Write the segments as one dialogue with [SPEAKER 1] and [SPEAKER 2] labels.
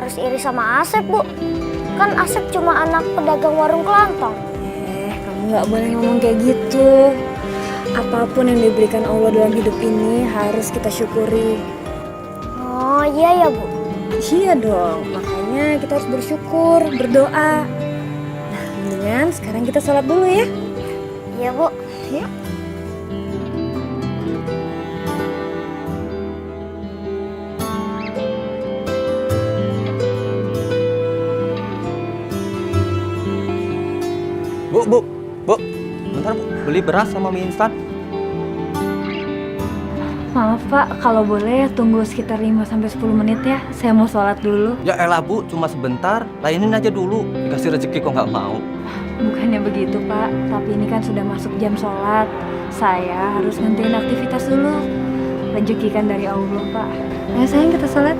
[SPEAKER 1] harus iri sama Asep, Bu? Kan Asep cuma anak pedagang warung kelontong.
[SPEAKER 2] Kamu nggak boleh ngomong kayak gitu. Apapun yang diberikan Allah dalam hidup ini harus kita syukuri.
[SPEAKER 1] Oh iya ya, Bu.
[SPEAKER 2] Iya dong, makanya kita harus bersyukur, berdoa. Nah, mendingan sekarang kita sholat dulu ya.
[SPEAKER 1] Iya, Bu.
[SPEAKER 2] Ya.
[SPEAKER 3] Bu, bentar Bu, beli beras sama mie instan.
[SPEAKER 2] Maaf Pak, kalau boleh tunggu sekitar 5-10 menit ya. Saya mau sholat dulu.
[SPEAKER 3] Ya elah Bu, cuma sebentar, layanin aja dulu. Dikasih rezeki kok nggak mau.
[SPEAKER 2] Bukannya begitu Pak, tapi ini kan sudah masuk jam sholat. Saya harus ngentiin aktivitas dulu. Rezeki kan dari Allah Pak. Ayo sayang kita sholat.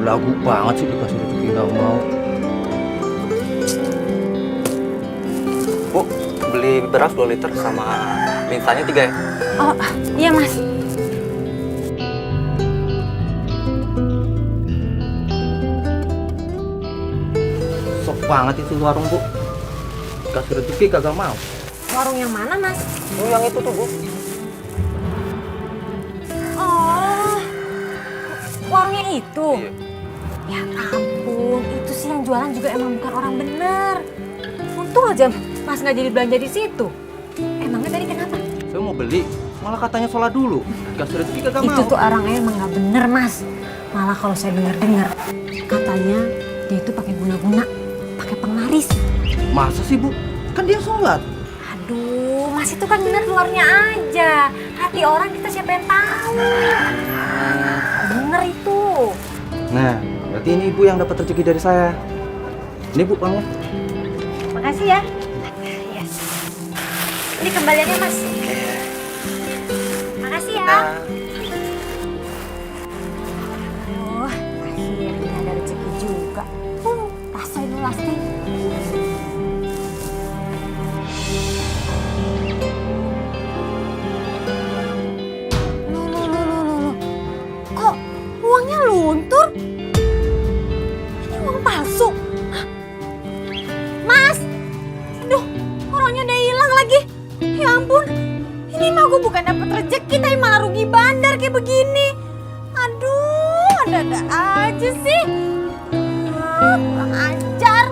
[SPEAKER 3] Lagu banget sih dikasih rezeki nggak mau. Bu, beli beras 2 liter sama mie instannya 3 ya?
[SPEAKER 2] Oh, iya Mas.
[SPEAKER 3] Sok banget itu warung Bu. Dikasih rezeki kagak mau.
[SPEAKER 4] Warung yang mana, Mas?
[SPEAKER 3] Oh, yang itu tuh Bu.
[SPEAKER 4] Oh, warungnya itu?
[SPEAKER 3] Iya.
[SPEAKER 4] Ya ampun, itu sih yang jualan juga emang bukan orang bener. Untung aja Mas nggak jadi belanja di situ. Emangnya tadi kenapa?
[SPEAKER 3] Saya mau beli, malah katanya sholat dulu. Dikasih rezeki kagak mau.
[SPEAKER 4] Itu tuh orangnya emang nggak bener, Mas. Malah kalau saya dengar-dengar, katanya dia itu pakai guna-guna, pakai penglaris.
[SPEAKER 3] Masa sih Bu? Kan dia sholat.
[SPEAKER 4] Aduh, Mas itu kan bener luarnya aja. Hati orang kita siapa yang tahu? Bener itu.
[SPEAKER 3] Nah, berarti ini Ibu yang dapat rezeki dari saya. Ini Bu uangnya.
[SPEAKER 4] Makasih ya. Ini kembaliannya, Mas. Makasih ya. Oh, akhirnya ada rezeki juga. Rasain lu, Lasti. Loh. Kok uangnya luntur? Ini uang palsu. Hah? Mas! Aduh, orangnya udah hilang lagi. Ya ampun, ini mah gue bukan dapat rezeki tapi malah rugi bandar kayak begini. Aduh, ada-ada aja sih. Kurang ajar.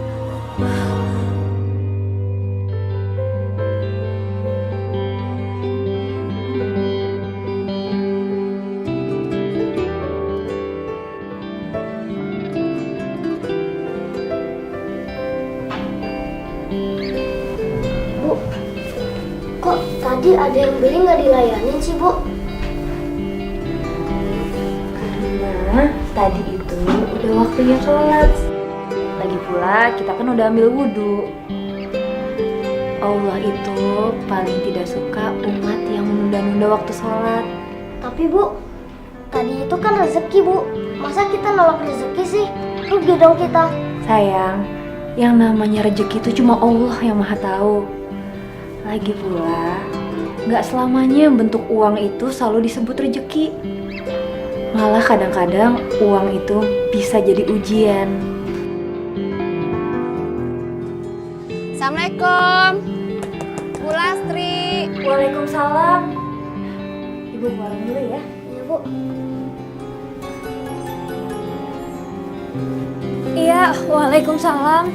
[SPEAKER 1] Bu, kok tadi ada yang beli nggak dilayanin sih, Bu?
[SPEAKER 2] Karena tadi itu udah waktunya sholat. Lagi pula kita kan udah ambil wudhu. Allah itu paling tidak suka umat yang menunda-nunda waktu sholat.
[SPEAKER 1] Tapi Bu, tadi itu kan rezeki, Bu. Masa kita nolak rezeki sih? Rugi dong kita.
[SPEAKER 2] Sayang, yang namanya rezeki itu cuma Allah yang maha tahu. Lagi pula, nggak selamanya bentuk uang itu selalu disebut rezeki. Malah kadang-kadang uang itu bisa jadi ujian.
[SPEAKER 4] Assalamualaikum. Bu Lastri.
[SPEAKER 2] Waalaikumsalam. Ibu pulang dulu ya.
[SPEAKER 1] Iya, Bu.
[SPEAKER 2] Iya, waalaikumsalam.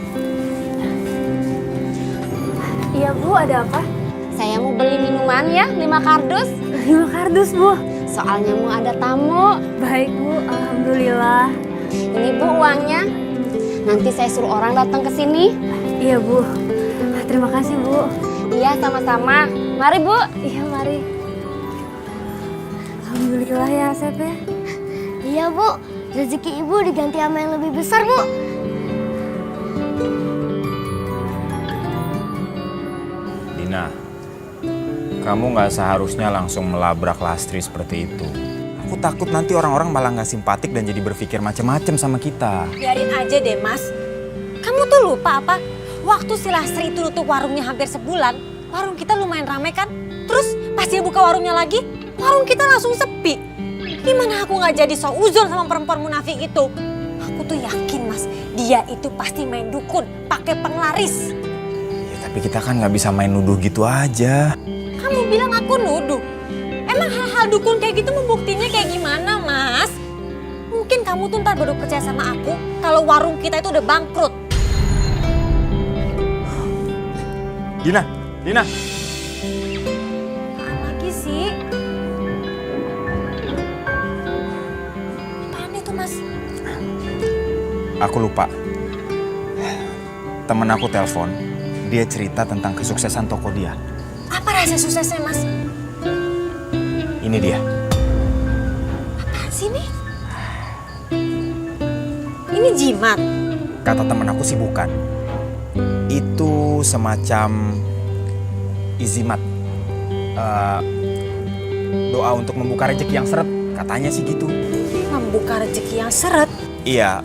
[SPEAKER 2] Iya Bu, ada apa?
[SPEAKER 4] Saya mau beli minuman ya, 5 kardus.
[SPEAKER 2] 5 kardus Bu.
[SPEAKER 4] Soalnya mau ada tamu.
[SPEAKER 2] Baik Bu, alhamdulillah.
[SPEAKER 4] Ini Bu uangnya. Nanti saya suruh orang datang ke sini.
[SPEAKER 2] Iya Bu. Terima kasih Bu.
[SPEAKER 4] Iya, sama-sama. Mari Bu.
[SPEAKER 2] Iya mari. Alhamdulillah ya Asep ya.
[SPEAKER 1] Iya, Bu. Rezeki Ibu diganti sama yang lebih besar, Bu.
[SPEAKER 5] Dina, kamu nggak seharusnya langsung melabrak Lastri seperti itu. Aku takut nanti orang-orang malah nggak simpatik dan jadi berpikir macam-macam sama kita.
[SPEAKER 4] Biarin aja deh, Mas. Kamu tuh lupa apa? Waktu si Lastri itu tutup warungnya hampir sebulan, warung kita lumayan ramai kan? Terus pas dia buka warungnya lagi, warung kita langsung sepi. Gimana aku nggak jadi seuzon sama perempuan munafik itu? Aku tuh yakin Mas, dia itu pasti main dukun, pakai penglaris.
[SPEAKER 5] Ya, tapi kita kan nggak bisa main nuduh gitu aja.
[SPEAKER 4] Kamu bilang aku nuduh? Emang hal-hal dukun kayak gitu membuktinya kayak gimana, Mas? Mungkin kamu tuh ntar baru percaya sama aku kalau warung kita itu udah bangkrut.
[SPEAKER 5] Dina.
[SPEAKER 4] Apaan lagi sih? Apaan itu, Mas?
[SPEAKER 5] Aku lupa. Temen aku telepon, dia cerita tentang kesuksesan toko dia.
[SPEAKER 4] Apa rahasia suksesnya, Mas?
[SPEAKER 5] Ini dia.
[SPEAKER 4] Apaan sih ini? Ini jimat.
[SPEAKER 5] Kata temen aku sih bukan. Itu semacam izimat. Doa untuk membuka rezeki yang seret. Katanya sih gitu.
[SPEAKER 4] Membuka rezeki yang seret.
[SPEAKER 5] Iya,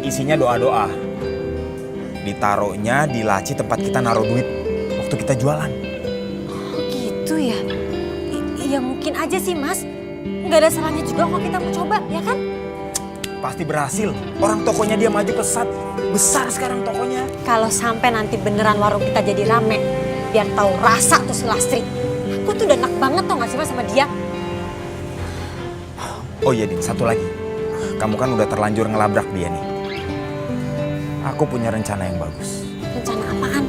[SPEAKER 5] isinya doa-doa. Ditaruhnya di laci tempat kita naruh duit waktu kita jualan.
[SPEAKER 4] Oh gitu ya? Ya mungkin aja sih, Mas. Nggak ada salahnya juga kalau kita mau coba, ya kan?
[SPEAKER 5] Pasti berhasil. Orang tokonya dia maju pesat. Besar sekarang tokonya.
[SPEAKER 4] Kalau sampai nanti beneran warung kita jadi rame, biar tahu rasa tuh si Lastri. Aku tuh udah enak banget tau gak sih Mas sama dia.
[SPEAKER 5] Oh iya Din, satu lagi. Kamu kan udah terlanjur ngelabrak dia nih. Aku punya rencana yang bagus.
[SPEAKER 4] Rencana apaan?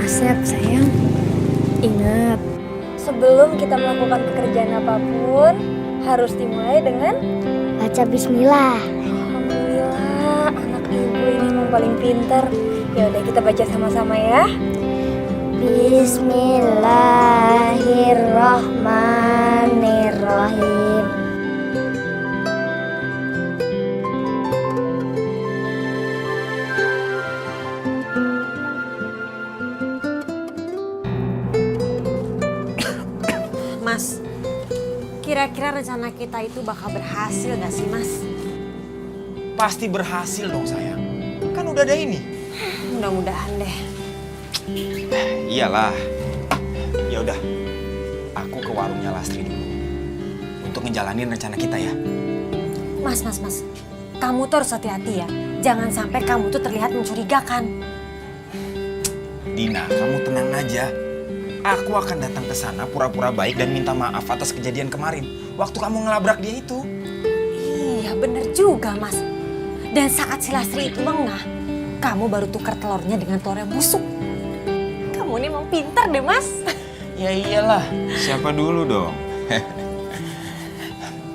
[SPEAKER 2] Asep, sayang. Ingat, sebelum kita melakukan pekerjaan apapun, harus dimulai dengan
[SPEAKER 1] Baca bismillah.
[SPEAKER 2] Alhamdulillah, anak ibu ini memang paling pintar. Ya udah kita baca sama-sama ya.
[SPEAKER 1] Bismillahirrahmanirrahim.
[SPEAKER 4] Mas, kira-kira rencana kita itu bakal berhasil gak sih Mas?
[SPEAKER 5] Pasti berhasil dong sayang. Kan udah ada ini.
[SPEAKER 4] Mudah-mudahan deh.
[SPEAKER 5] Iyalah. Ya udah. Aku ke warungnya Lastri dulu. Untuk ngejalanin rencana kita ya.
[SPEAKER 4] Mas. Kamu tuh harus hati-hati ya. Jangan sampai kamu tuh terlihat mencurigakan.
[SPEAKER 5] Dina, kamu tenang aja. Aku akan datang ke sana pura-pura baik dan minta maaf atas kejadian kemarin. Waktu kamu ngelabrak dia itu.
[SPEAKER 4] Iya bener juga Mas. Dan saat si Lastri itu lengah, kamu baru tukar telurnya dengan telur yang busuk. Kamu ini emang pintar deh Mas.
[SPEAKER 5] Ya iyalah, siapa dulu dong.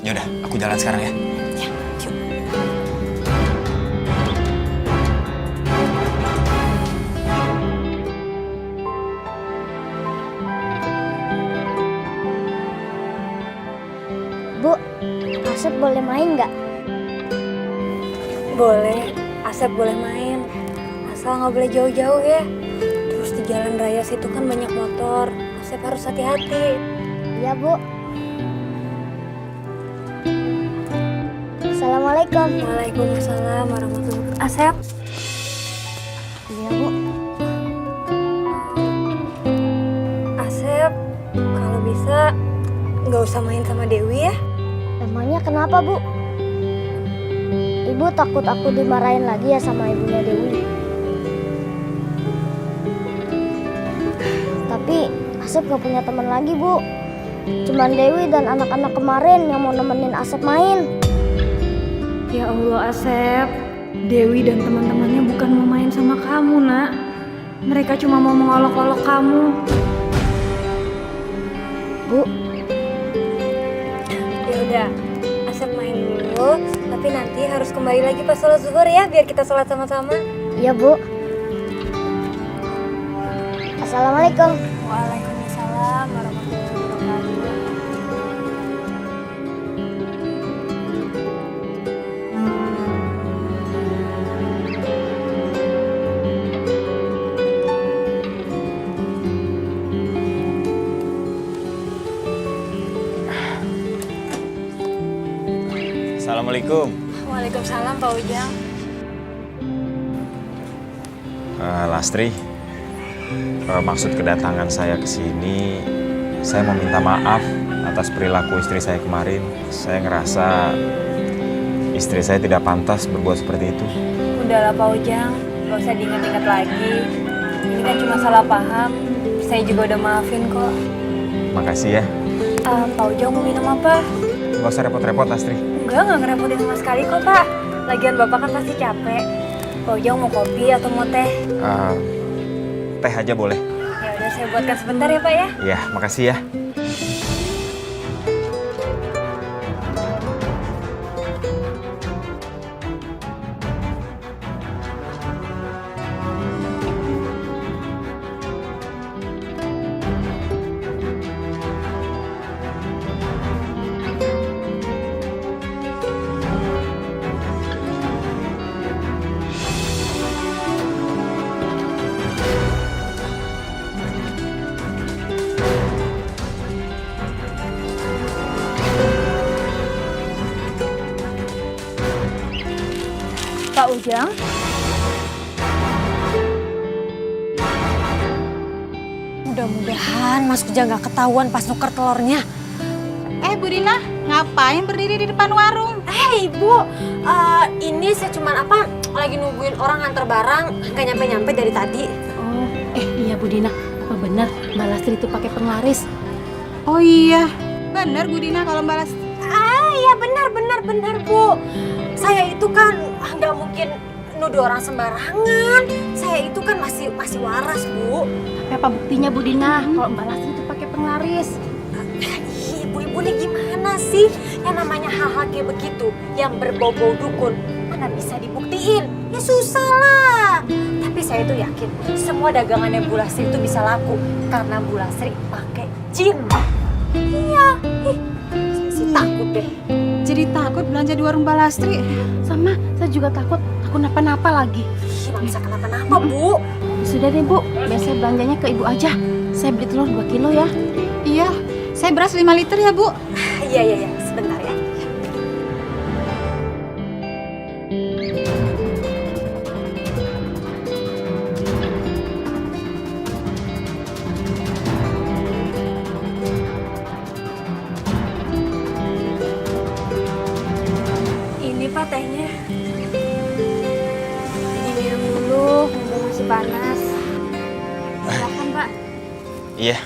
[SPEAKER 5] Yaudah, aku jalan sekarang ya.
[SPEAKER 4] Ya, yuk.
[SPEAKER 1] Bu, Asep boleh main nggak?
[SPEAKER 2] Boleh, Asep boleh main. Asal nggak boleh jauh-jauh ya. Terus di jalan raya situ kan banyak motor. Asep harus hati-hati.
[SPEAKER 1] Iya, Bu. Assalamualaikum.
[SPEAKER 2] Waalaikumsalam warahmatullahi wabarakatuh. Asep,
[SPEAKER 1] Iya, Bu.
[SPEAKER 2] Asep, kalau bisa nggak usah main sama Dewi ya.
[SPEAKER 1] Emangnya kenapa, Bu? Ibu takut aku dimarahin lagi ya sama ibunya Dewi. Tapi Asep gak punya teman lagi, Bu. Cuman Dewi dan anak-anak kemarin yang mau nemenin Asep main.
[SPEAKER 2] Ya Allah Asep, Dewi dan teman-temannya bukan mau main sama kamu nak. Mereka cuma mau mengolok-olok kamu.
[SPEAKER 1] Bu,
[SPEAKER 2] Ya udah, Asep main dulu. Tapi nanti harus kembali lagi pas sholat zuhur ya, biar kita sholat sama-sama.
[SPEAKER 1] iya, Bu. Assalamualaikum.
[SPEAKER 2] Waalaikumsalam warahmatullahi wabarakatuh.
[SPEAKER 5] Assalamualaikum.
[SPEAKER 4] Waalaikumsalam Pak Ujang.
[SPEAKER 5] Lastri, maksud kedatangan saya ke sini, saya mau minta maaf atas perilaku istri saya kemarin. Saya ngerasa istri saya tidak pantas berbuat seperti itu.
[SPEAKER 2] Udahlah Pak Ujang, gak usah diingat-ingat lagi. Ini kan cuma salah paham. Saya juga udah maafin kok.
[SPEAKER 5] Makasih ya.
[SPEAKER 2] Pak Ujang mau minum apa?
[SPEAKER 5] Nggak usah repot-repot, Lastri.
[SPEAKER 2] Nggak ngerepotin sama sekali kok Pak. Lagian Bapak kan pasti capek. Pak Ujang mau kopi atau mau teh?
[SPEAKER 5] Teh aja boleh.
[SPEAKER 2] Ya udah saya buatkan sebentar ya Pak ya.
[SPEAKER 5] Iya, makasih ya.
[SPEAKER 2] Pak Ujang?
[SPEAKER 4] Mudah-mudahan Mas Ujang gak ketahuan pas nuker telurnya.
[SPEAKER 6] Bu Dina, ngapain berdiri di depan warung?
[SPEAKER 4] Ibu, ini saya cuman lagi nungguin orang nganter barang, gak nyampe-nyampe dari tadi.
[SPEAKER 6] Oh, iya Bu Dina, apa benar Mbak Lastri itu pakai penglaris?
[SPEAKER 4] Oh iya, benar Bu Dina kalau balas. Iya benar Bu. Saya itu kan nggak mungkin nuduh orang sembarangan. Saya itu kan masih waras Bu.
[SPEAKER 6] Tapi apa buktinya Bu Dina kalau Mbak Lastri itu pakai penglaris?
[SPEAKER 4] Ibu-ibu ini gimana sih? Yang namanya hal-hal kayak begitu, yang berbau-bau dukun, mana bisa dibuktiin? Ya susah lah. Tapi saya tuh yakin semua dagangannya Bu Lastri itu bisa laku karena Bu Lastri pakai jin. Iya, saya sih takut deh.
[SPEAKER 6] Jadi takut belanja di warung Mbak Lastri? Sama, saya juga takut napa-napa lagi.
[SPEAKER 4] Nggak bisa kenapa-napa Bu.
[SPEAKER 6] Sudah deh Bu, biar saya belanjanya ke Ibu aja. Saya beli telur 2 kilo ya. Iya, saya beras 5 liter ya Bu.
[SPEAKER 4] Iya, sebentar ya.
[SPEAKER 2] Ini Pak tehnya. Diminum dulu, mumpung masih panas. Silakan Pak.
[SPEAKER 5] Iya,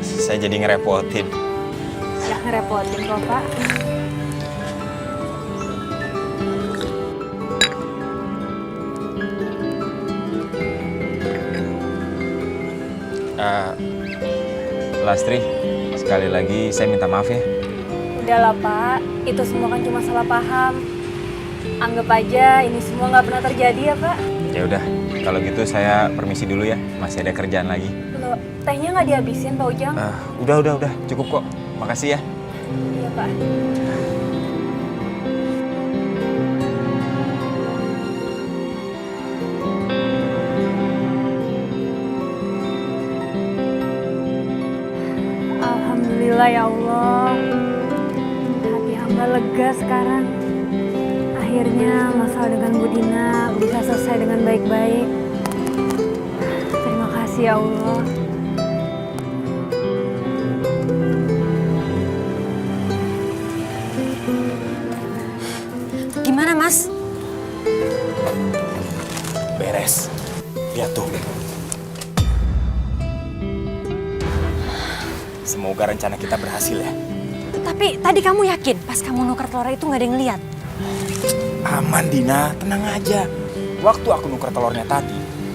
[SPEAKER 5] saya jadi ngerepotin.
[SPEAKER 2] Nggak ngerepotin kok Pak.
[SPEAKER 5] Lastri, sekali lagi saya minta maaf ya.
[SPEAKER 2] Udahlah Pak, itu semua kan cuma salah paham. Anggap aja ini semua nggak pernah terjadi ya Pak.
[SPEAKER 5] Ya udah, kalau gitu saya permisi dulu ya. Masih ada kerjaan lagi.
[SPEAKER 2] Loh, tehnya nggak dihabisin Pak Ujang?
[SPEAKER 5] Udah, cukup kok. Makasih ya.
[SPEAKER 2] Iya Pak. Alhamdulillah ya Allah. Hati hamba lega sekarang. Akhirnya masalah dengan Bu Dina bisa selesai dengan baik-baik. Terima kasih ya Allah.
[SPEAKER 4] Gimana Mas?
[SPEAKER 5] Beres. Lihat tuh. Semoga rencana kita berhasil ya.
[SPEAKER 4] Tapi tadi kamu yakin pas kamu nuker telur itu nggak ada yang lihat?
[SPEAKER 5] Aman Dina, tenang aja. Waktu aku nuker telurnya tadi,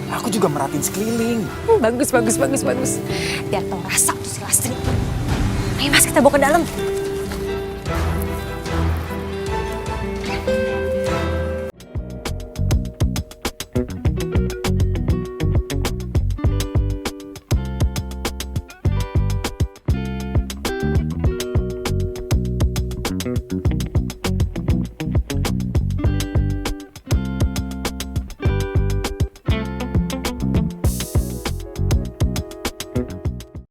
[SPEAKER 5] aku juga merhatiin sekeliling.
[SPEAKER 4] Bagus. Biar tau rasa tuh si Lastri. Ayo Mas, kita bawa ke dalam.